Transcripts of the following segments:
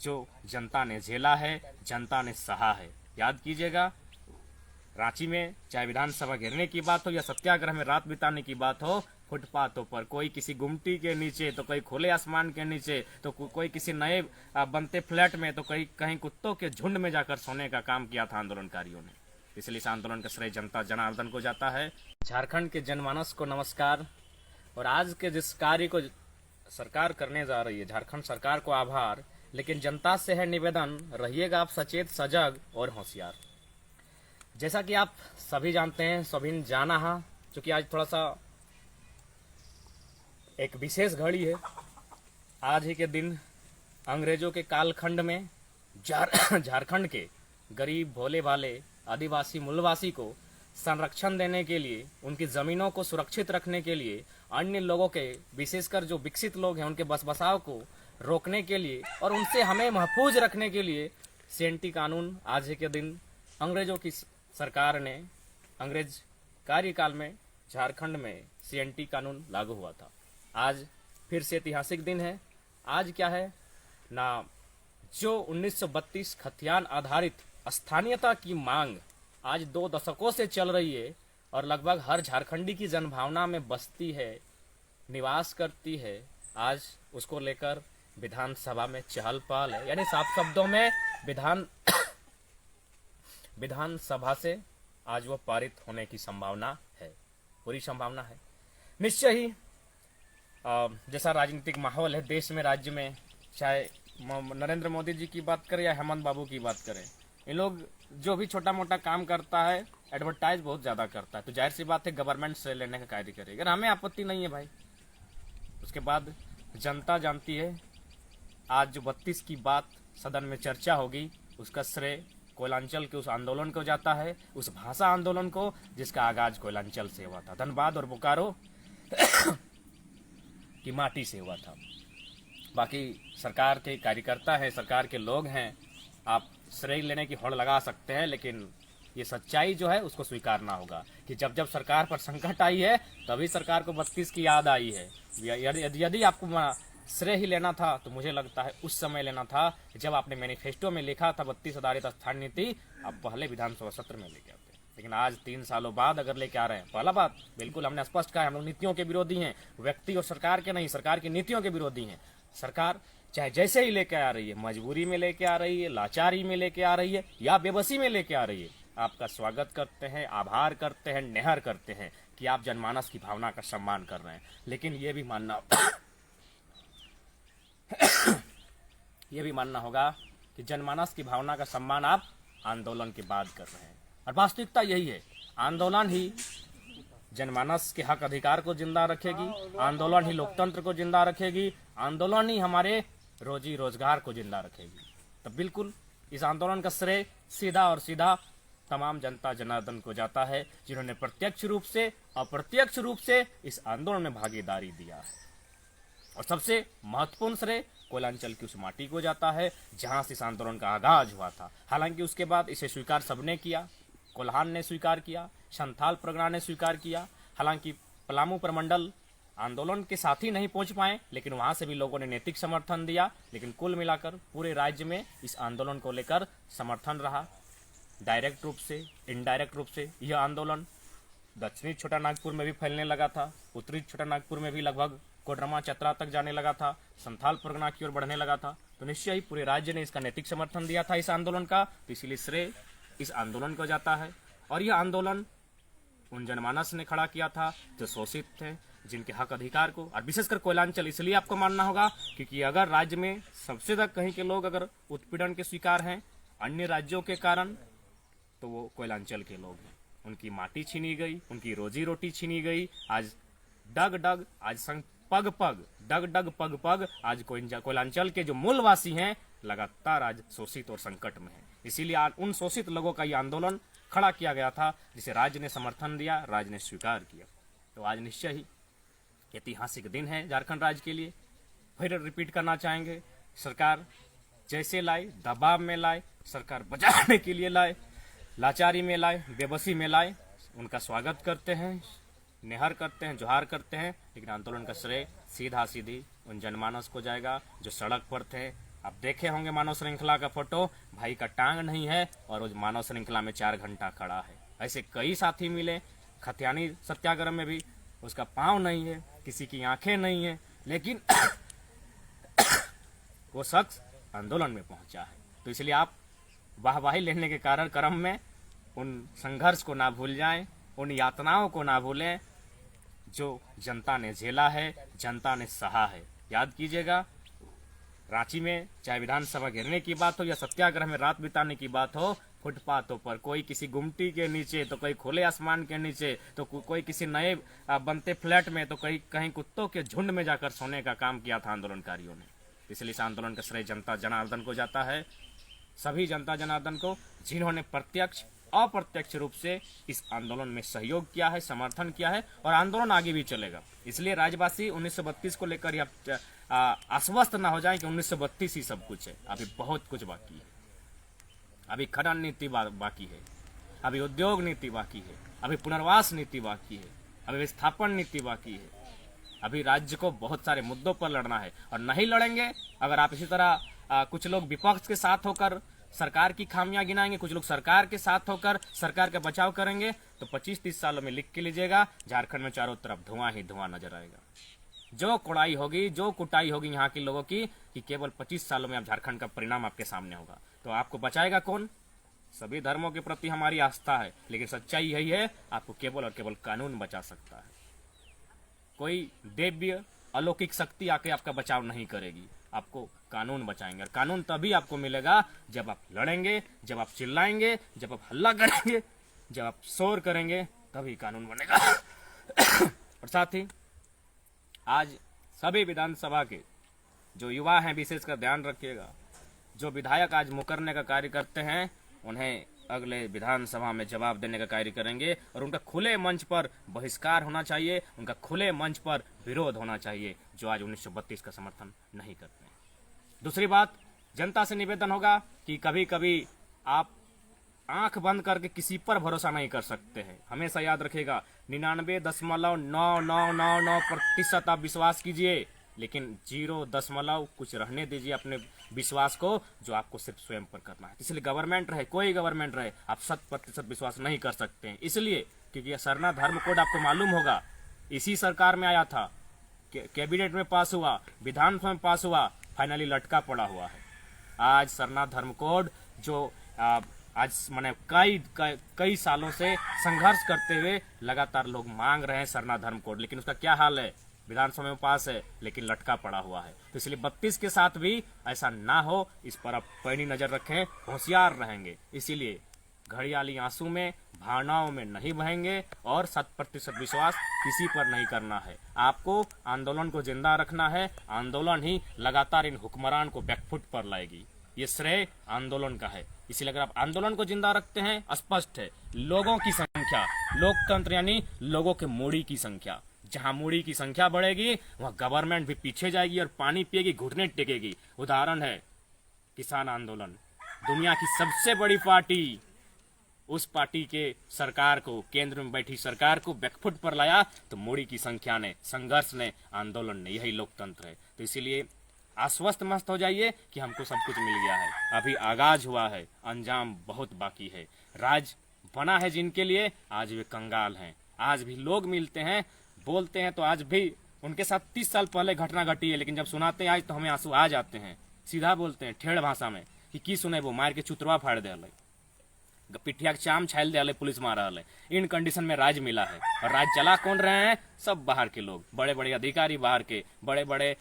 जो जनता ने झेला है, जनता ने सहा है। याद कीजिएगा, रांची में चाहे विधानसभा घेरने की बात हो या सत्याग्रह में रात बिताने की बात हो, फुटपाथों पर, कोई किसी गुमटी के नीचे तो कोई खुले आसमान के नीचे तो कोई किसी नए बनते फ्लैट में तो कहीं कुत्तों के झुंड में जाकर सोने का काम किया था आंदोलनकारियों ने। इसलिए इस आंदोलन का श्रेय जनता जनार्दन को जाता है। झारखंड के जनमानस को नमस्कार। और आज के जिस कार्य को सरकार करने जा रही है, झारखंड सरकार को आभार, लेकिन जनता से है निवेदन, रहिएगा आप सचेत, सजग और होशियार। जैसा कि आप सभी जानते हैं, सभी ने जाना है, क्योंकि आज थोड़ा सा एक विशेष घड़ी है। आज ही के दिन अंग्रेजों के कालखंड में झारखंड के गरीब भोले भाले आदिवासी मूलवासी को संरक्षण देने के लिए, उनकी जमीनों को सुरक्षित रखने के लिए, अन्य लोगों के, विशेषकर जो विकसित लोग हैं, उनके बसबसाव को रोकने के लिए और उनसे हमें महफूज रखने के लिए सीएनटी कानून आज ही के दिन अंग्रेजों की सरकार ने, अंग्रेज कार्यकाल में झारखंड में सीएनटी कानून लागू हुआ था। आज फिर से ऐतिहासिक दिन है। आज क्या है ना, जो 1932 खतियान आधारित स्थानीयता की मांग आज 2 दशकों से चल रही है और लगभग हर झारखंडी की जनभावना में बसती है, निवास करती है, आज उसको लेकर विधानसभा में चहल पहल है। यानी साफ शब्दों में विधानसभा से आज वो पारित होने की संभावना है, पूरी संभावना है। निश्चय ही जैसा राजनीतिक माहौल है देश में, राज्य में, चाहे नरेंद्र मोदी जी की बात करें या हेमंत बाबू की बात करें, इन लोग जो भी छोटा मोटा काम करता है एडवर्टाइज बहुत ज्यादा करता है, तो जाहिर सी बात है गवर्नमेंट से लेने का कार्य करेगा। अगर हमें आपत्ति नहीं है भाई। उसके बाद जनता जानती है, आज जो 32 की बात सदन में चर्चा होगी, उसका श्रेय कोयलांचल के उस आंदोलन को जाता है, उस भाषा आंदोलन को जिसका आगाज कोयलांचल से हुआ था, धनबाद और बोकारो की माटी से हुआ था। बाकी सरकार के कार्यकर्ता हैं, सरकार के लोग हैं, आप श्रेय लेने की होड़ लगा सकते हैं, लेकिन ये सच्चाई जो है उसको स्वीकारना होगा कि जब जब सरकार पर संकट आई है तभी सरकार को 32 की याद आई है। यदि आपको श्रेय ही लेना था तो मुझे लगता है उस समय लेना था जब आपने मैनिफेस्टो में लिखा था 32 आधारित स्थानीय नीति, आप पहले विधानसभा सत्र में लेके आते। लेकिन आज 3 सालों बाद अगर लेके आ रहे हैं, पहला बात बिल्कुल हमने स्पष्ट कहा, हम लोग नीतियों के विरोधी हैं, व्यक्ति और सरकार के नहीं, सरकार की नीतियों के विरोधी हैं। सरकार चाहे जैसे ही लेके आ रही है, मजबूरी में लेके आ रही है, लाचारी में लेके आ रही है या बेबसी में लेके आ रही है, आपका स्वागत करते हैं, आभार करते हैं, नेहर करते हैं कि आप जनमानस की भावना का सम्मान कर रहे हैं। लेकिन ये भी मानना होगा कि जनमानस की भावना का सम्मान आप आंदोलन के बाद कर रहे हैं। और वास्तविकता यही है, आंदोलन ही जनमानस के हक अधिकार को जिंदा रखेगी, आंदोलन ही लोकतंत्र को जिंदा रखेगी, आंदोलन ही हमारे रोजी रोजगार को जिंदा रखेगी। तो बिल्कुल इस आंदोलन का श्रेय सीधा और सीधा तमाम जनता जनार्दन को जाता है, जिन्होंने प्रत्यक्ष रूप से अप्रत्यक्ष रूप से इस आंदोलन में भागीदारी दिया है। और सबसे महत्वपूर्ण श्रेय कोयलांचल की उस माटी को जाता है जहां से इस आंदोलन का आगाज हुआ था। हालांकि उसके बाद इसे स्वीकार सबने किया, कोल्हान ने स्वीकार किया, संथाल परगना ने स्वीकार किया। हालांकि पलामू प्रमंडल आंदोलन के साथ ही नहीं पहुंच पाए, लेकिन वहां से भी लोगों ने नैतिक समर्थन दिया। लेकिन कुल मिलाकर पूरे राज्य में इस आंदोलन को लेकर समर्थन रहा, डायरेक्ट रूप से, इनडायरेक्ट रूप से। यह आंदोलन दक्षिणी छोटा नागपुर में भी फैलने लगा था, उत्तरी छोटा नागपुर में भी लगभग कोडरमा चतरा तक जाने लगा था, संथाल परगना की ओर बढ़ने लगा था। तो निश्चय ही पूरे राज्य ने इसका नैतिक समर्थन दिया था इस आंदोलन का, तो इसीलिए श्रेय इस आंदोलन को जाता है। और यह आंदोलन उन जनमानस ने खड़ा किया था जो शोषित थे, जिनके हक अधिकार को, और विशेषकर कोयलांचल इसलिए आपको मानना होगा क्योंकि अगर राज्य में सबसे तक कहीं के लोग अगर उत्पीड़न के शिकार हैं अन्य राज्यों के कारण, तो वो कोयलांचल के लोग हैं। उनकी माटी छीनी गई, उनकी रोजी रोटी छीनी गई। आज डग डग, आज पग पग, डग डग पग पग, आज कोयलांचल के जो मूलवासी हैं लगातार आज शोषित और संकट में हैं। इसीलिए उन शोषित लोगों का ये आंदोलन खड़ा किया गया था, जिसे राज्य ने समर्थन दिया, राज्य ने स्वीकार किया। तो आज निश्चय ही ऐतिहासिक दिन है झारखंड राज्य के लिए। फिर रिपीट करना चाहेंगे, सरकार जैसे लाए, दबाव में लाए, सरकार बचाने के लिए लाए, लाचारी में लाए, बेबसी में लाए, उनका स्वागत करते हैं, नेहर करते हैं, जोहार करते हैं। लेकिन आंदोलन का श्रेय सीधा सीधी उन जनमानस को जाएगा जो सड़क पर थे, आप देखे होंगे मानव श्रृंखला का फोटो, भाई का टांग नहीं है और उस मानव श्रृंखला में 4 घंटा खड़ा है। ऐसे कई साथी मिले, खतियानी सत्याग्रह में भी उसका पाँव नहीं है, किसी की आंखें नहीं है, लेकिन वो शख्स आंदोलन में पहुंचा है। तो इसलिए आप वाहवाही लेने के कारण क्रम में उन संघर्ष को ना भूल जाएं, उन यातनाओं को ना भूलें जो जनता ने झेला है, जनता ने सहा है। याद कीजिएगा, रांची में चाहे विधानसभा घेरने की बात हो या सत्याग्रह में रात बिताने की बात हो, फुटपाथों पर, कोई किसी गुमटी के नीचे, तो कोई खुले आसमान के नीचे, तो कोई किसी नए बनते फ्लैट में, तो कहीं कुत्तों के झुंड में जाकर सोने का काम किया था आंदोलनकारियों ने। इसलिए इस आंदोलन का श्रेय जनता जनार्दन को जाता है, सभी जनता जनार्दन को, जिन्होंने प्रत्यक्ष अप्रत्यक्ष रूप से इस आंदोलन में सहयोग किया है, समर्थन किया है, और आंदोलन आगे भी चलेगा। इसलिए राज्यवासी 1932 को लेकर यह आश्वस्त ना हो जाए कि 1932 ही सब कुछ है। अभी बहुत कुछ बाकी है। अभी खनन नीति बाकी है, अभी उद्योग नीति बाकी है, अभी पुनर्वास नीति बाकी है, अभी विस्थापन नीति बाकी है। अभी राज्य को बहुत सारे मुद्दों पर लड़ना है, और नहीं लड़ेंगे अगर आप इसी तरह कुछ लोग विपक्ष के साथ होकर सरकार की खामियां गिनाएंगे, कुछ लोग सरकार के साथ होकर सरकार का बचाव करेंगे, तो 25-30 सालों में लिख के लीजिएगा, झारखंड में चारों तरफ धुआं ही धुआं नजर आएगा। जो कुड़ाई होगी, जो कुटाई होगी यहाँ के लोगों की, कि केवल 25 सालों में आप झारखंड का परिणाम आपके सामने होगा। तो आपको बचाएगा कौन? सभी धर्मों के प्रति हमारी आस्था है, लेकिन सच्चाई यही है, आपको केवल और केवल कानून बचा सकता है। कोई दिव्य अलौकिक शक्ति आके आपका बचाव नहीं करेगी, आपको कानून बचाएंगे। और कानून तभी आपको मिलेगा जब आप लड़ेंगे, जब आप चिल्लाएंगे, जब आप हल्ला करेंगे, जब आप शोर करेंगे, तभी कानून बनेगा। और साथ ही आज सभी विधानसभा के जो युवा हैं, विशेषकर ध्यान रखिएगा, जो विधायक आज मुकरने का कार्य करते हैं, उन्हें अगले विधानसभा में जवाब देने का कार्य करेंगे, और उनका खुले मंच पर बहिष्कार होना चाहिए, उनका खुले मंच पर विरोध होना चाहिए, जो आज 1932 का समर्थन नहीं करते हैं। दूसरी बात, जनता से निवेदन होगा कि कभी कभी आप आंख बंद करके किसी पर भरोसा नहीं कर सकते हैं। हमेशा याद रखिएगा, 99.9999% आप विश्वास कीजिए, लेकिन 0 कुछ रहने दीजिए अपने विश्वास को, जो आपको सिर्फ स्वयं पर करना है। इसलिए गवर्नमेंट रहे, कोई गवर्नमेंट रहे, आप 100% विश्वास नहीं कर सकते हैं। इसलिए क्योंकि सरना धर्म कोड आपको मालूम होगा, इसी सरकार में आया था, कैबिनेट में पास हुआ, विधानसभा में पास हुआ, फाइनली लटका पड़ा हुआ है। आज सरना धर्म कोड जो आज मैंने कई सालों से संघर्ष करते हुए लगातार लोग मांग रहे हैं सरना धर्म कोड, लेकिन उसका क्या हाल है? विधानसभा में पास है, लेकिन लटका पड़ा हुआ है। तो इसलिए 32 के साथ भी ऐसा ना हो, इस पर आप पैनी नजर रखें, होशियार रहेंगे। इसीलिए घड़ियाली आंसू में, भावनाओं में नहीं बहेंगे, और 100% विश्वास किसी पर नहीं करना है। आपको आंदोलन को जिंदा रखना है। आंदोलन ही लगातार इन हुक्मरान को बैकफुट पर लाएगी। ये श्रेय आंदोलन का है। इसीलिए अगर आप आंदोलन को जिंदा रखते हैं, स्पष्ट है, लोगों की संख्या, लोकतंत्र यानी लोगों के मूड़ी की संख्या, जहां मूड़ी की संख्या बढ़ेगी वहां गवर्नमेंट भी पीछे जाएगी और पानी पिएगी, घुटने टेकेगी। उदाहरण है किसान आंदोलन, दुनिया की सबसे बड़ी पार्टी, उस पार्टी के सरकार को, केंद्र में बैठी सरकार को बैकफुट पर लाया, तो मूड़ी की संख्या ने, संघर्ष ने, आंदोलन ने। यही लोकतंत्र है। तो इसीलिए आश्वस्त मस्त हो जाइए कि हमको सब कुछ मिल गया है। अभी आगाज हुआ है, अंजाम बहुत बाकी है। राज बना है जिनके लिए, आज वे कंगाल हैं। आज भी लोग मिलते हैं, बोलते हैं, तो आज भी उनके साथ 30 साल पहले घटना घटी है, लेकिन जब सुनाते हैं आज, तो हमें आंसू आ जाते हैं। सीधा बोलते हैं ठेड़ भाषा में कि की सुने वो मार के चुतरवा फाड़ दे, पिठिया के चाम छायल दे, पुलिस मार रहा है। इन कंडीशन में राज मिला है, और राज चला कौन रहे हैं? सब बाहर के लोग, बड़े बड़े अधिकारी बाहर के, बड़े बड़े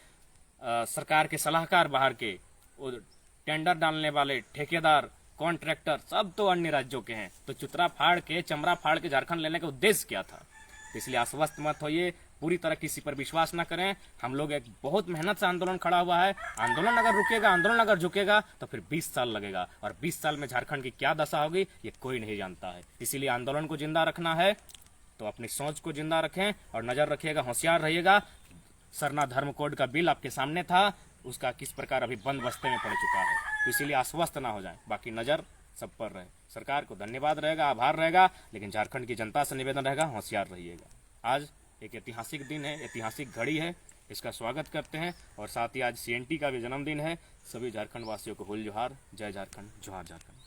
सरकार के सलाहकार बाहर के, टेंडर डालने वाले ठेकेदार, कॉन्ट्रैक्टर, सब तो अन्य राज्यों के हैं। तो चुतरा फाड़ के, चमड़ा फाड़ के झारखंड लेने का उद्देश्य क्या था? इसलिए आश्वस्त मत होइए, पूरी तरह किसी पर विश्वास न करें। हम लोग एक बहुत मेहनत से आंदोलन खड़ा हुआ है। आंदोलन अगर रुकेगा, आंदोलन अगर झुकेगा, तो फिर 20 साल लगेगा, और 20 साल में झारखंड की क्या दशा होगी ये कोई नहीं जानता है। इसीलिए आंदोलन को जिंदा रखना है, तो अपनी सोच को जिंदा रखें और नजर रखिएगा, होशियार रहिएगा। सरना धर्म कोड का बिल आपके सामने था, उसका किस प्रकार अभी बंद बस्ते में पड़ चुका है। तो इसीलिए आश्वस्त ना हो जाए, बाकी नजर सब पर रहे। सरकार को धन्यवाद रहेगा, आभार रहेगा, लेकिन झारखंड की जनता से निवेदन रहेगा, होशियार रहिएगा। आज एक ऐतिहासिक दिन है, ऐतिहासिक घड़ी है। इसका स्वागत करते हैं। और साथ ही आज CNT का भी जन्मदिन है। सभी झारखंड वासियों को होली जोहार। जय झारखंड, जोहार झारखंड।